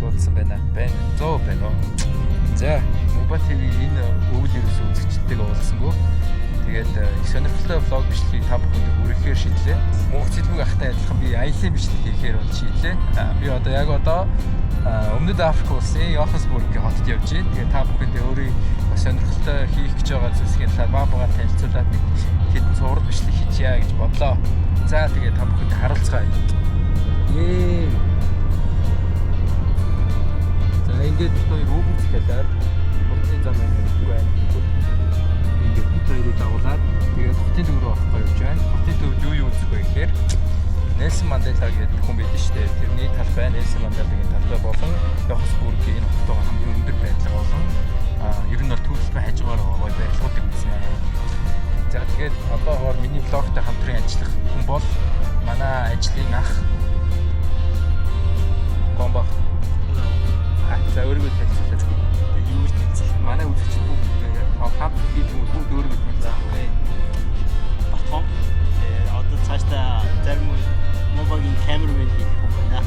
уулзсан байна. 100 байна уу. За, Моба ТV энэ өвөл ерөөс үзэгчдтэйгээ уулзсангүй. Тэгээд их сонирхолтой влог бичлэгийг та бүхэнд хүргэхээр шийдлээ. Мөнх цэлмэг ахтай адилхан би аялын бичлэг хийхээр бол шийдлээ. Би одоо Өмнөд Африк улсын Йоханнесбургийн хотод явж байна. Тэгээд та бүхэнд өөрийн сонирхолтой хийх гэж байгаа зүйлсийн талаар бага танилцуулаад нэг хэдэн цуврал бичлэг хийчихье гэж бодлоо. За тэгээд та бүхэнд харилцгаая. За ингээд хоёр өвөг хэлээр хотын зам юм байна. Ингээд бид хоёрыг дагуулад тэгээд хотын төв рүү авах явж байна. Хотын төвд юу үзэх вэ гэхээр Нельсон Мандела гэдэг хүн байдаг шүү дээ. Тэрний талбай Нельсон Манделагийн талбай болон Йоханнесбургийн энэ хоттой хамгийн өндөр байдлага болон ер нь бол төрөлхтөн хажуугаар гоё барилгуудыг үүснэ. За тэгээд одоогоор миний блогтой хамтран ажиллах хүн бол манай ажлын ах Гомбах. За өөрийгөө танилцуулаад юу гэж хэлсэн. Манай үзэгч бүгд хамт хийх юм бүгд өөрийгөө танилцуулъя. Батхан. Одоо цаашдаа зарим Мобагийн камермен хийх хүн байна.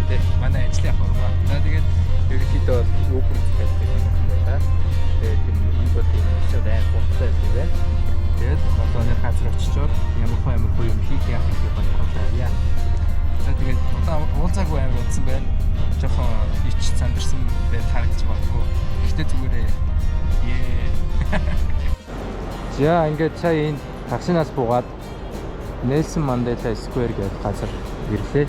Тэгээд манай ажлын ах байна. За тэгээд ерөнхийдөө Uber гэдэг юм байна. Тэгээд энэ бол тийм шууд аим болтой юм байна. Тэгээд одооны газар очичоор ямар юм хийх яах гэх юм байна. За тэгээд одоо уулзаагүй амир удсан байна. Жохон ич сандарсан байж харагдаж байна. Гэхдээ зүгээрээ. За ингээд сая энэ таксинаас буугаад Нельсон Мандела Square гэдэг газар ирлээ.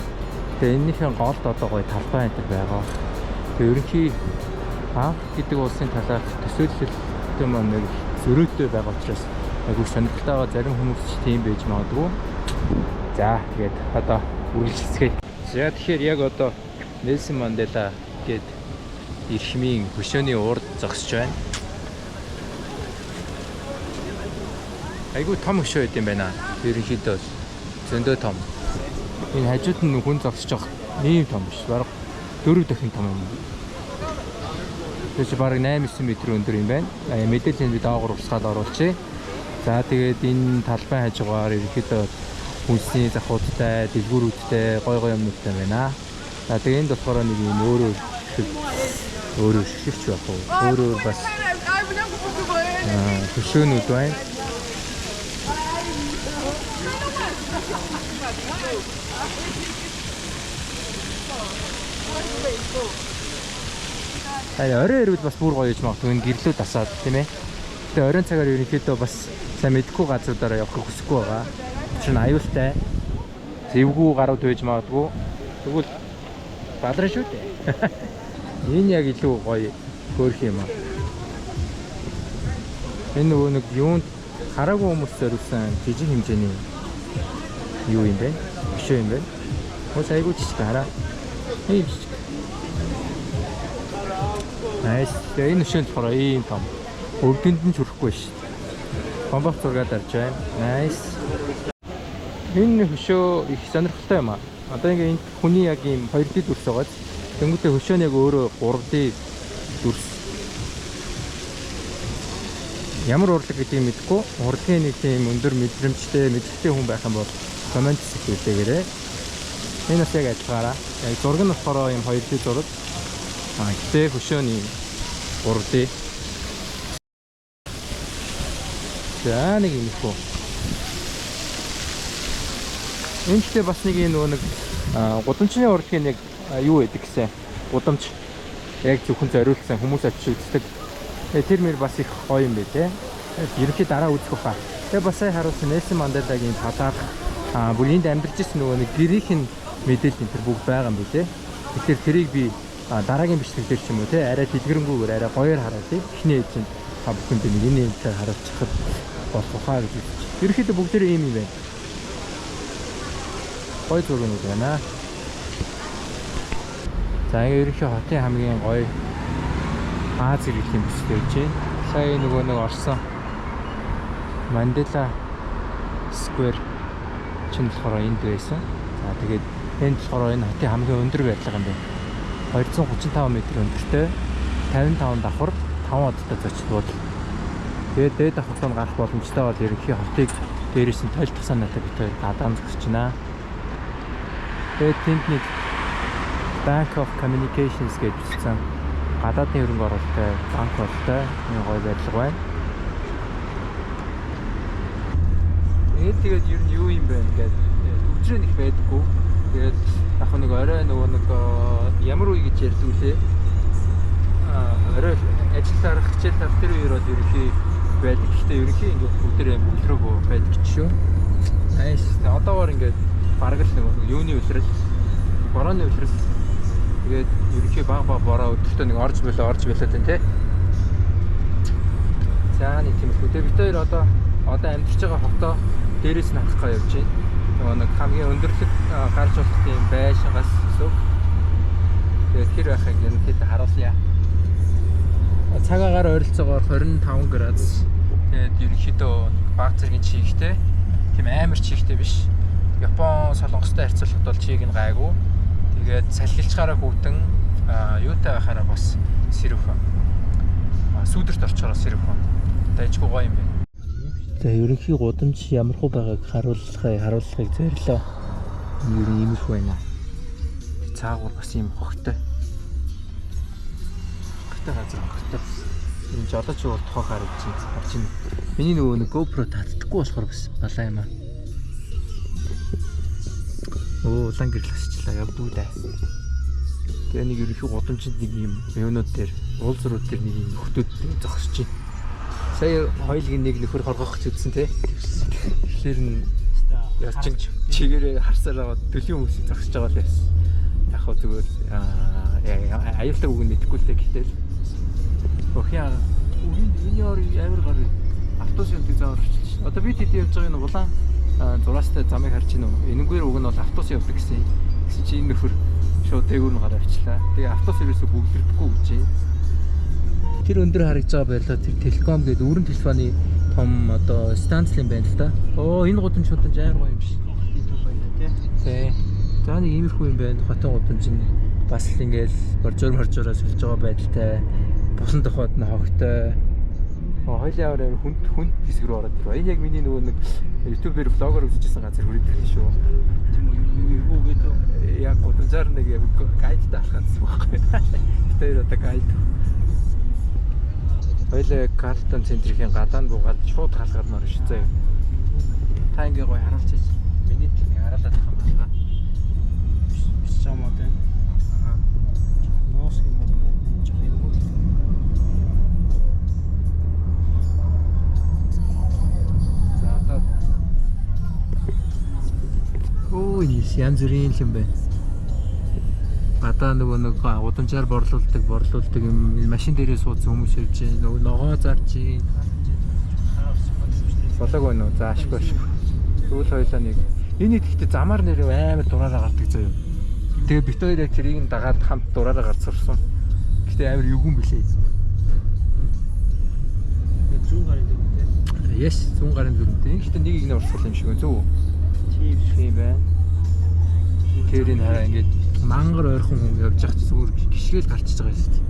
Тэгээ энэнийхэн голд одоо гоё талбай энэ байгаа. Тэгээ ерөнхий анх гэдэг улсын талаарх төсөөлөлттэй маань нэг зөрөөтэй байгаа учраас айгүй сонирхолтой байгаа зарим хүмүүс ч тийм байж магадгүй. За тэгээд одоо үргэлжлэцгээе. За тэгэхээр яг одоо Нельсон Мандела гэдэг эрхмийн хөшөөний урд зогсож байна. Айгүй том хөшөө байт юм байна. Ерөнхийдөө зөндөө том. Энэ хажууд нь хүн зогсож байгаа ийм том биш. Бараг 4 дахин том юм. Тэс бараг 8-9 м өндөр юм байна. Мэдээлэл би даагуур урсгаад оруулчихъя. За тэгээд энэ талбай хажуугаар ерөнхийдөө хүнсний захуудтай, дэлгүүрүүдтэй, гой юмнуудтай байна. За тэгээд энд болохоор нэг юм өөрөө шигч байх уу. Өөрөө бас хөшөөнүүд байна. Орой ирвэл бас бүр гоё гэж магадгүй энэ гэрлүү дасаад тийм ээ. Тэгээ оройн цагаар ерөнхийдөө бас сайн мэдхгүй газруудаараа явах хүсэхгүй байгаа. Учир нь аюултай. Зэвгүй гарууд байж магадгүй. Тэгвэл бадраа шүү дээ. Энэ яг илүү гоё хөөрх юм аа. Энэ нөгөө нэг юунд хараагүй хүмүүс зориулсан жижиг хэмжээний юу юм бэ? Хөшөө юм бэ? Хөөс айгуу жижиг хараа. Ийм жижиг. Найс. Энэ хөшөөнд болохоор ийм том. Өвдөнд нь ч хүрэхгүй шүү. Гомбох зургаад арж байна. Найс. Энэ хөшөө их сонирхолтой юм аа. Одоо ингээ энэ хүний яг ийм 2D дүрс байгаа. Тэнгүүтээ хөшөө нь яг өөрөө 3D дүрс. Ямар урлаг гэдгийг мэдэхгүй. Урлагийн нэг тийм өндөр мэдрэмжтэй хүн байх юм бол комент хийгээрэй. Энэ бас яг ажиллагаараа. Яг зураг нь болохоор юм 2D зураг. Гэтээ хөшөөний 3D. За нэг юм ихөө. Энэтэй бас нэг нөгөө нэг гудамжны урлагийн нэг юу байдаг гэсэн. Гудамж яг зөвхөн зориулсан хүмүүс очиж үздэг. Тэр мөр бас их гоё юм бэ те. Ерөнхий дараа үзэх баха. Тэгээ бас сая харуулсан Нельсон Манделагийн талаарх бүр энд амьдарч ирсэн нөгөө нэг гэрийнхэн мэдээлэл энэ бүгд байгаа юм билээ. Тэгэхээр тэрийг би дараагийн бичлэгдэр ч юм уу те арай дэлгэрэнгүйгээр арай гоёор харуулъя. Эхний ээлжинд бүхэнд нэг энэ юмтай харуулчихад болох хаа гэж үзэж. Ерөнхийдөө бүгдээрээ ийм юм байна. Гоё зургууд байна. За ингээ ерөнхий хотын хамгийн гоё Аз иргэлийн бүсгүй байж байна. Сая нөгөө нэг орсон Мандела Square чинь болохоор энд байсан. За тэгээд энд болохоор энэ хотын хамгийн өндөр байдлага юм байна. 235 м өндөртэй 55 давхар 5 одтой зочдууд. Тэгээд дээд давхарлаа гарах боломжтой бол ерөнхий хотыг дээрээс нь толь тусаа надад бит хоёр гадаан зогсож байна. Тэгээд тэнд нэг Bank of Communications гэж бичсэн. Гадаадын хөрөнгө оруулалттай банк болтой нэг гоё барилга байна. Тэгээд ер нь юу юм бэ ингээд төвчрэн их байдаггүй. Тэгээд яг нэг орой нөгөө нэг ямар үе гэж ярьдаг үлээ. Орой ажил тарах, хичээл тарах тэр үеэр бол ерөнхий байдаг. Гэхдээ ерөнхий ингээд өдөр аим өлрөөгөө байдаг ч шүү. Айс одоогоор ингээд бараг л нэг юуны үлрэл, борооны үлрэл. Тэгээд ерөнхий баг бороо өдөртөө нэг орж болоод байна те. За нэг тийм үү. Бид хоёр одоо амьдарч байгаа хотоо дээрээс нь хахгаа явж байна. Нөгөө нэг хамгийн өндөрлөг гарч болох тийм байшингаас өсөв. Тэгээд тэр байхыг энэ хэд харуулъя. Цаг агаар ойролцоогоор 25 градус. Тэгээд ерөнхийдөө баг зэргийн чигтэй. Тийм амар чигтэй биш. Япон солонгостой харьцуулахад бол чиг нь гайгүй. Тэгээд салхилчгаараа хүүтэн юутай байхаараа бас сэрвх. Сүүдэрт орчороо сэрвх. Тэжгүй гоё юм байна. За ерөнхий гудамж ямархуу байгааг харуулахыг зорилоо. Ер нь иймэрхүү байна. Цаагуур бас юм хогтой. Хогтой газар хогтой. Энэ жолооч уур тухай харж байна. Миний нөгөө нэг GoPro татдаггүй болохоор бас балаа юм аа. Улаан гэрэл хасчлаа явдгүй даа. Тэгээ нэг ерөнхий гудамжинд нэг юм юунууд дээр уул зурууд дээр нэг юм хөтөд зогсож байна. Сая хоёулын нэг нөхөр хоргох гэж үзсэн те. Тэгэхээр нь ялчин чигээрээ харсаар аваад төлийн хүмүүсийг зогсож байгаа л байсан. Яг хөө зүгээр аюултай үг нэтгэхгүй л те гэтэл. Охин энэ өөр амар гар автобусын тийг заавар орчихсон. Одоо бид хэд явж байгаа энэ улаан зураастай замыг харж байна уу? Энэгээр уг нь бол автобус явдаг гэсэн. Гэсэн чи энэ нөхөр шууд дээгүүр нь гараа авчлаа. Тэгээ автобус ерөөсөө бүгдэрдэхгүй гэж байна. Тэр өндөр харагдж байгаа байрлал тэр телеком гэдэг өрн телефоны том одоо станц юм байна л да. Энэ гудамж амар гоё юм шиг. Тий. За нэг иймэрхүү юм байна. Хотын гудамж нь бас л ингээл боржоор сэлж байгаа байдалтай. Бусан тухайд нь хогтой. Хоёлын аваар хүнд хэсэг рүү ороод ирв. Энэ яг миний нөгөө нэг YouTube-ээр влогоор үзчихсэн газар хүрээд ирсэн шүү. Тийм үү юу гэдэг. Яг гудамжаар нэг яг гайдтай алхах гэсэн үг байхгүй. Тэр одоо гайд. Хоёлаа Картон центрийн гадаан буугаад шууд халгаад маар шүү заяа. Та ингээ гоё харуулчих. Миний тийм хараалаад байгаа юм байна. Биш чамаа тийм. Нос юм уу? Янз бүрийн юм байна. Гадаа нөгөө нэг удамжаар борлуулдаг юм машин дээрээ суудсан хүмүүс явж байна. Нөгөө ногоо зарж байна. Болоог байна уу? Заашгүй. Тэгвэл хоёлаа нэг энэ идэхтэй замаар нэрээ амар дураараа гардаг заяа. Тэгээ бит хоёр яг тэрийг нь дагаад хамт дураараа гарч сурсан. Гэтэ амар эвгүн билээ. 100 гарын дөрөвтэй. Yes, 100 гарын дөрөвтэй. Гэтэ нэг нь урсгал юм шиг байна. Зөв үү? Тийм байна. Тэрийг хараа ингээд мангар ойрхон хүн явж байгаа ч зүгээр гიშгээл гарчиж байгаа юм шүү дээ.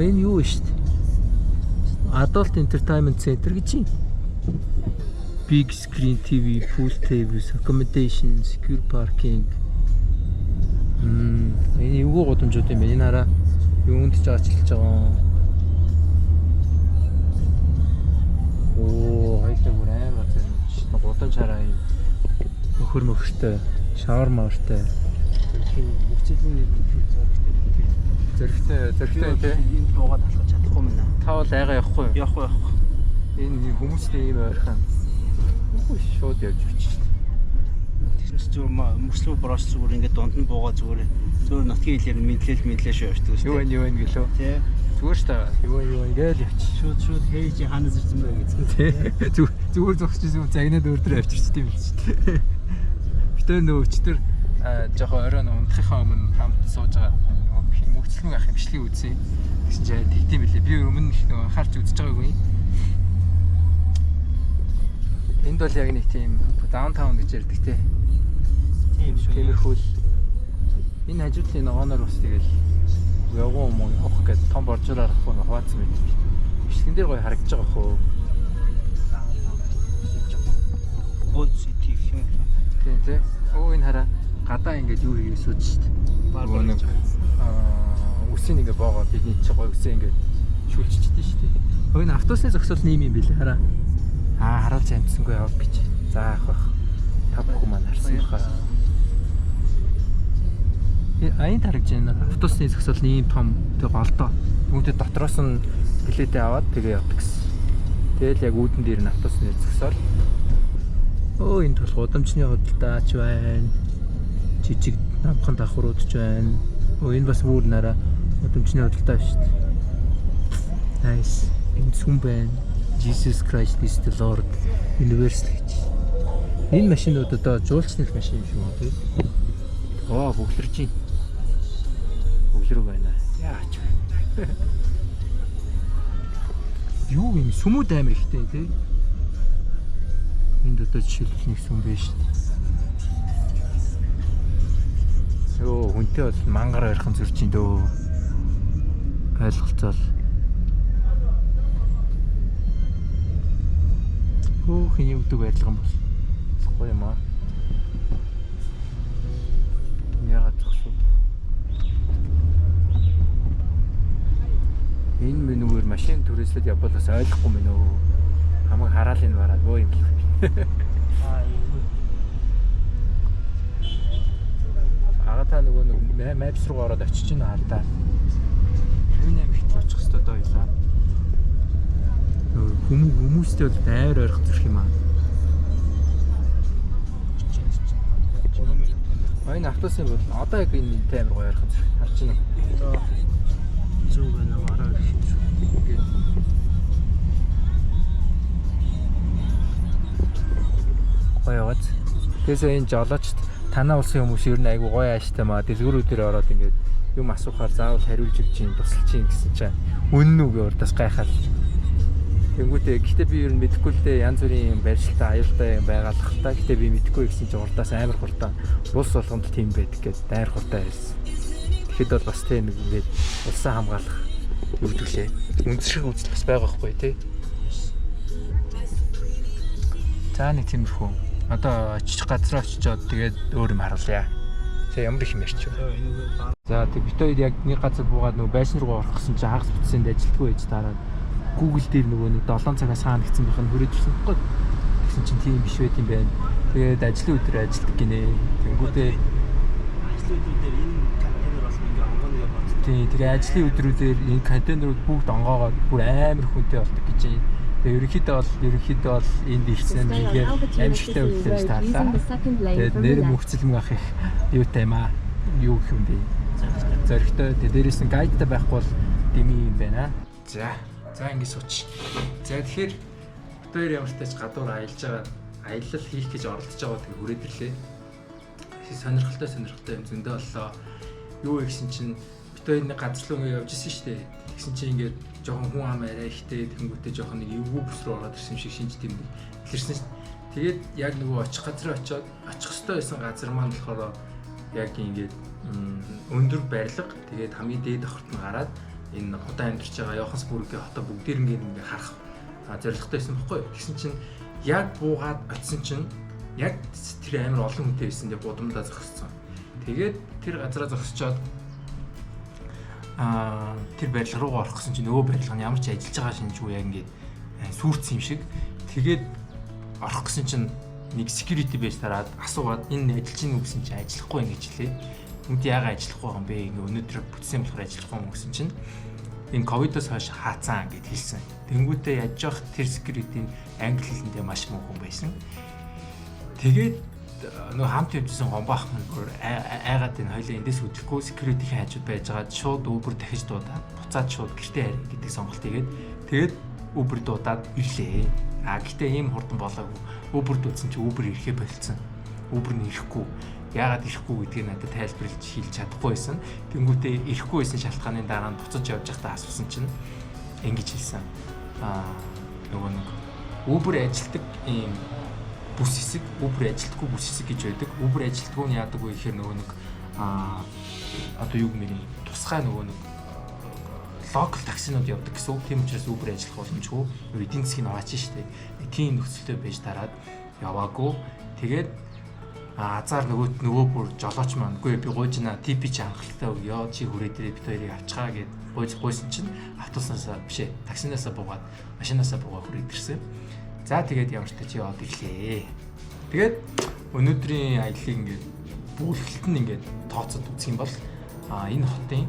Энэ юу вэ шүү дээ? Adult Entertainment Center гэж юм. Big screen TV, pool tables, accommodation, secure parking. Энэ юу гудамжууд юм бэ? Энэ хараа юунд ч ажиллаж байгаа. Хоёлаа бүр амар байна. Гудамж хараа юм. Өхөр мөхөртэй, шавар маавартай. Мөчөлийн Зөрхтэй тий. Энд буугаад алхаж чадахгүй мэнэ. Та бол айгаа явахгүй юу? Явахгүй. Энэ хүмүүстэй ийм ойрхон. Үгүй шууд явж өччих. Тэр зүгээр мөслөө брош зүгээр ингээд дунд нь буугаа зүгээр нотгийн хэлээр мэдлээ шүү явдаг шүү. Юу вэ гэлөө? Тий. Зүгээр ш та. Юу ингээл явчих. Шууд хээж ханаас ирсэн бай гэсэн. Тий. Зүгээр зогсчихсон загнаад өөртөө авчирчдээ юм шүү дээ. Битээ нөө өчтөр жоохон оройн унтахынхаа өмнө хамт сууж байгаа. Мөгцлөн ах имшлиг үзье. Гэсэн чинь тэгдэм билээ. Би өмнө нөө анхаарч үзэж байгаагүй. Энд бол яг нэг тийм даунтаун гэж ярьдаг те. Тийм шүү. Тиймэрхүү л энэ хажуудлын ногооноор бас тэгэл явган юм явах гэдэг том боржоор арахгүй хуваацсан байт. Бичлэгэн дээр гоё харагдаж байгаа хөө. Old City юм. Тийм тий. Энэ хараа гадаа ингээд юу хийгээ сууж штт. Нөгөө нэг үсийг ингээд боогоод бидний чи гоё үсээ ингээд шүлжчихдээ штт. Хөөе н автобусны зогсоол нэм юм бэлээ хараа. Харуулж амжсангүй яв бич. За ах бах. Та бүхэн маань харсан баха. Аян тарагж байна. Автобусны зогсоол нэм том тэг голдоо. Үүнтэй дотроос нь билетээ аваад тэгээ явдаг гэсэн. Тэгэл яг үүдэн дээр нь автобусны зогсоол. Оо энэ тул гудамжны худалдаач байна. Жижиг намхан давхрууд ч байна. Оо энэ бас бүр нараа гудамжны худалдаа шүү дээ. Nice. Энэ сүм байна. Jesus Christ is the Lord Universal гэж. Энэ машинууд одоо жуулчных машин юм шиг байна тийм. Оо бүглэрч байна. Бүглэрэг байна. Яач вэ? Юу юм сүмүүд амар ихтэй тийм. Энд одоо жишээлбэл нэг сүм биш шүү дээ. Йоо хүнтэй бол мангар ойрхон зурж ин дөө. Ойлголцоол. Хөөх юм өгдөг байдлага юм бол. Болохгүй юм аа. Яагаад зогсов? Энэ менүүгээр машин түрээслээд явбал бас ойлгохгүй мэн өө. Хамаг хараал энэ бараад өө юм л. Агата нөгөө нэг Maps руу ороод очиж байна хаа та. 58 ихтэй очих хэвээр доо ойлаа. Хүмүүстэй бол амар ойрхон зурх юм аа. Энэ автобусын бол одоо яг энэ амар гоё ойрхон зурх. Харж байна уу? Зүг байна мараа гэх юм шүү. Гоё яваад. Тэгээсээ энэ жолоочт танаа улсын хүмүүс ер нь айгу гоё ааштай маа дэлгүүрүүдээр ороод ингээд юм асуухаар заавал хариулж өгч юм тусалж юм гэсэн чинь үнэн үү гэж урдаас гайхаад. Тэнгүүтээ гэхдээ би ер нь мэдэхгүй л дээ янз бүрийн юм барьшилтай аюултай юм байгаалах та. Гэхдээ би мэдэхгүй гэсэн чинь урдаас амар хурдан улс болгонд тийм байдаг гэж дайр хурдан ирсэн. Тэгэхэд бол бас тийм нэг ингээд улсаа хамгаалах юу гэвэл үндэшиг үзэл бас байгаа хгүй тий. За нэг тиймэрхүү. Одоо очих газар очичоод тэгээд өөр юм харуулъя. За ямар их юм ярьч вэ? За тэг бит хоёр яг нэг газар буугаад нөгөө байшин руу орох гэсэн чинь хагас бүтсэнд ажилтгүй байж таараад Google дээр нөгөө нэг 7 цагаас хаана гэсэн бих нь хүрэж ирсэн байхгүй. Тэгсэн чинь тийм биш байт юм байна. Тэгээд ажлын өдөр ажилтдаг гинэ. Тэнгүүтээ ажлын өдрүүдээр энэ контейнер болсон ингээ онгоны яваад. Тийм тэгээ ажлын өдрүүдээр энэ контейнерууд бүгд онгоогоод бүр амар хүнтэй болдог гэж юм. Тэгээ ерөнхийдөө бол энд ирсэн нэгээр аимшигтай үйлдэлж таарлаа. Тэгээд нэр мөхцөлмөг ах их юутай юм аа. Юу гэх юм бэ? Зоригтой. Тэгээд дээрээс нь гайдтай байхгүй бол дими юм байна. За ингэ сууч. За тэгэхээр бит хоёр ямар ч тач гадуур аялж байгаа аялал хийх гэж оролдож байгаа тэгээ хүрээд ирлээ. Сонирхолтой юм зөндөө боллоо. Юу гэсэн чинь бит хоёр нэг газар руу явж исэн шүү дээ. Тэгсэн чинь ингээд жоохон хүн ам арай ихтэй тэнгүүтээ жоохон нэг эвгүй бүс рүү ороод ирсэн шиг шинж тийм илэрсэн шүү дээ. Тэгээд яг нөгөө очих газар очиод очих хөстэй байсан газар маань болохоор яг ингээд өндөр барилга тэгээд хамгийн дээд давхарт нь гараад энэ одоо амьдарч байгаа Йоханнесбургийн хотоо бүгдээр ингээ харах зорилготой байсан байхгүй. Тэгсэн чинь яг буугаад очисон чинь яг тэр амар олон хүнтэй байсан дээр гудамдаа зогссон. Тэгээд тэр газараа зогсчоод тэр барилга руу орох гэсэн чинь нөгөө барилга нь ямар ч ажиллаж байгаа шинжгүй яг ингээ сүрцсэн юм шиг. Тэгээд орох гэсэн чинь нэг security base тараад асуугаад энэ ажиллаж ийн үгсэн чинь ажиллахгүй ингэж хэлээ. Энд яагаад ажиллахгүй юм бэ? Ингээ өнөөдөр бүтсэн болохоор ажиллахгүй юм гэсэн чинь энэ ковидоос хойш хаацсан гэд хэлсэн. Тэнгүүтээ яаж явах тэр security англи хэлэндээ маш муу хүн байсан. Тэгээд нөгөө хамт явжсэн гомбаах маань бүр айгаад энэ хоёлаа эндээс үдэхгүй security-ийн хажууд байж байгаа шууд Uber дахиж дуудаад буцаад шууд гэртээ харъя гэдэг сонголт тэгээд Uber дуудаад ирлээ. Гэхдээ ийм хурдан болоогүй. Uber дуудсан чи Uber ирэхээ болцсон. Uber нь ирэхгүй. Яагаад ирэхгүй гэдгийг надад тайлбарлаж хэлж чадахгүй байсан. Тэнгүүтээ ирэхгүй байсан шалтгааны дараа нь буцаж явж байхдаа асуусан чинь ингэж хэлсэн. Нөгөө нэг Uber ажилтдаг ийм бүс хэсэг, Uber ажилтдаггүй бүс хэсэг гэж байдаг. Uber ажилтдаггүй нь яадаг вэ гэхээр нөгөө нэг одоо юу гэмээр тусгай нөгөө нэг локал таксинууд явдаг гэсэн үг. Тийм учраас Uber ажиллах боломжгүй. Эдийн засгийг аваач штэ. Тийм нөхцөлтэй байж дараад яваагүй. Тэгээд Азар нөгөө бүр жолооч маань үгүй би гуйжна типи чи анхaalтай өгөө чи хүрээ дээрээ бид хоёрыг авчгаа гэд гуйсан чинь автобуснаас бишээ таксинаасаа буугаад машинаасаа буугаад хүрээд ирсэн. За тэгээд ямар ч та чи яваад ирлээ. Тэгээд өнөөдрийн аяллыг ингээд бүлгэлт нь ингээд тооцоод үзэх юм бол энэ хотын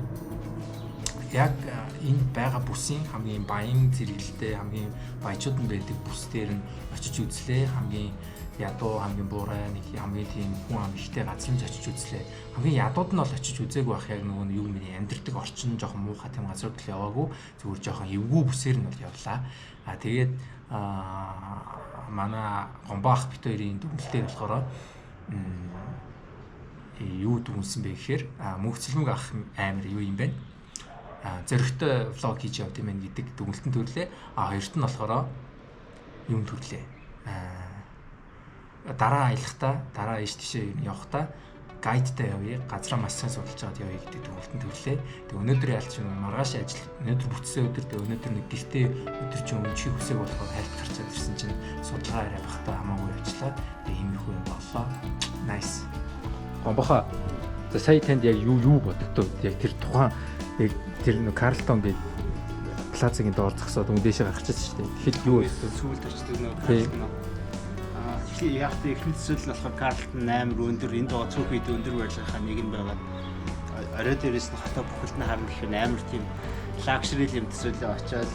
яг энэ байгаа бүсийн хамгийн баян зэрэглэлтэй хамгийн баячууд нь байдаг бүс дээр нь очиж үзлээ. Хамгийн ядуу хамгийн буурай нэг хамгийн тийм хүн ам ихтэй газар нь очиж үзлээ. Хамгийн ядууд нь бол очиж үзээгүй бах яг нөгөө юу миний амьдрдаг орчин жоохон муухай тийм газрууд л яваагүй. Зүгээр жоохон эвгүй бүсээр нь бол явлаа. Тэгээд манай гомбаах бит хоёрын дүнэлтээр болохоор юу дүнсэн бэ гэхээр мөнхцөлмөг ах амар юу юм бэ? Зөрөгтэй влог хийж явд юм гэдэг дүнэлтэн төрлөө. Хоёрт нь болохоор юм төрлөө. Дараа аялахдаа дараа ийш тийшээ явахдаа гайдтай явъя. Газраа маш сайн судалж аваад явъя гэдэг дүнэлтэн төрлөө. Тэг өнөөдөр ялч маргааш ажил өнөөдөр бүтсэн өдөр өнөөдөр нэг гэртээ өдөр чинь өвчиг хүсэг болохоор хайлт гарчаад ирсэн чинь судалгаа арай бахта хамаагүй ажиллаа. Тэг иймэрхүү юм боллоо. Nice. Гомбоха. За сая танд яг юу бодогдоо яг тэр тухайн яг тэр нэг Карлтон гэдэг плазагийн доор зогсоод үндээшээ гарч ирсэн шүү дээ. Тэгэхэд юу вэ? Сүүлд очдөг нөө Карлтон. Яг тэ ихний төсөл нь болохоор Карлтон 8 өндөр энд байгаа цөөх үед өндөр барилгынхаа нэг нь байгаад орой дээрээс нь хотоо бүхэлдээ харна гэхээр амар тийм лакшери юм төсөөлөө очоод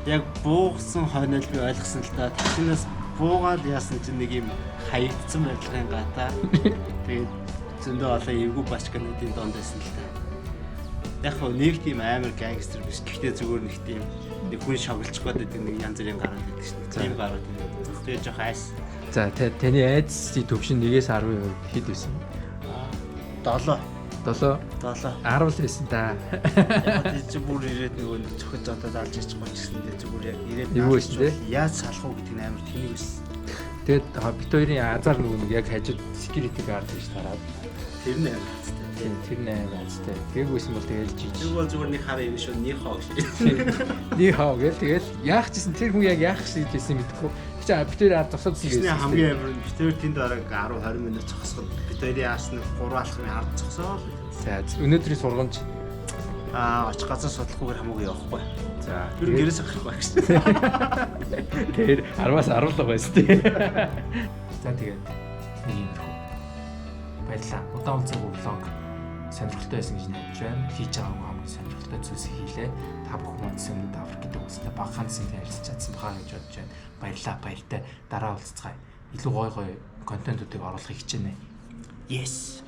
яг буугсан хойнол би ойлгосон л да. Таксинаас буугаад яасан чинь нэг юм хаягдсан барилгын гадаа тэгээд зөндөө олон эвгүй бачкануудын донд байсан л да. Яг нэг тийм амар гангстер биш. Гэхдээ зүгээр нэг тийм нэг хүн шоглож гээд нэг янз бүрийн гарууд байдаг шин. Тийм гарууд юм. Тэгээд жоох айс. За таны айдсийн төвшин 1-ээс 10% хэд байсан? 7. 7. 7. 10 л байсан та. Яг тийч бүр ирээд нөгөө цохиж одоо алж ичж гол гэсэндээ зүгээр яг ирээд юу байсан те? Яаж салах уу гэдэг нь амар тэнэг байсан. Тэгээд бит хоёрын азар нөгөө нэг яг хажууд security guard гэж тараад Тэр нь амар хацтай. тэр 8 азтай. Тэгээгүй бол тэгэл жиж. Тэр бол зүгээр нэг хараа юм шүү. Нэг хоо гэж. Нэг хаа гэл тэгэл яах гэсэн тэр хүн яг яах гэж хэлсэн мэдэхгүй. Чи бит хоёр ард зогсоод тийм хамгийн амар бит хоёр тэнд орог 10 20 минут зогсоход бит хоёрын аас нь 3 алхмын ард зогсоо. За өнөөдрийн сургамж очих газар судлахгүйгээр хамаагүй явахгүй. За тэр гэрээс гарахгүй гэсэн. Тэр 10-аас 10 л байсан тий. За тэгээд нэг юм хөө. Баярлалаа. Удаан уулзаагүй влог сонирхолтой байсан гэж найдаж байна. Хийж байгаагүй хамгийн сонирхолтой зүйлсийг хийлээ. Та бүхэн үзсэнд аврах гэдэг үгстэй багахан зинтэй харилцаж чадсан баха гэж бодож байна. Баярлалаа, баяртай. Дараа уулзцгаая. Илүү гой контентуудыг оруулахыг хичээнэ. Yes.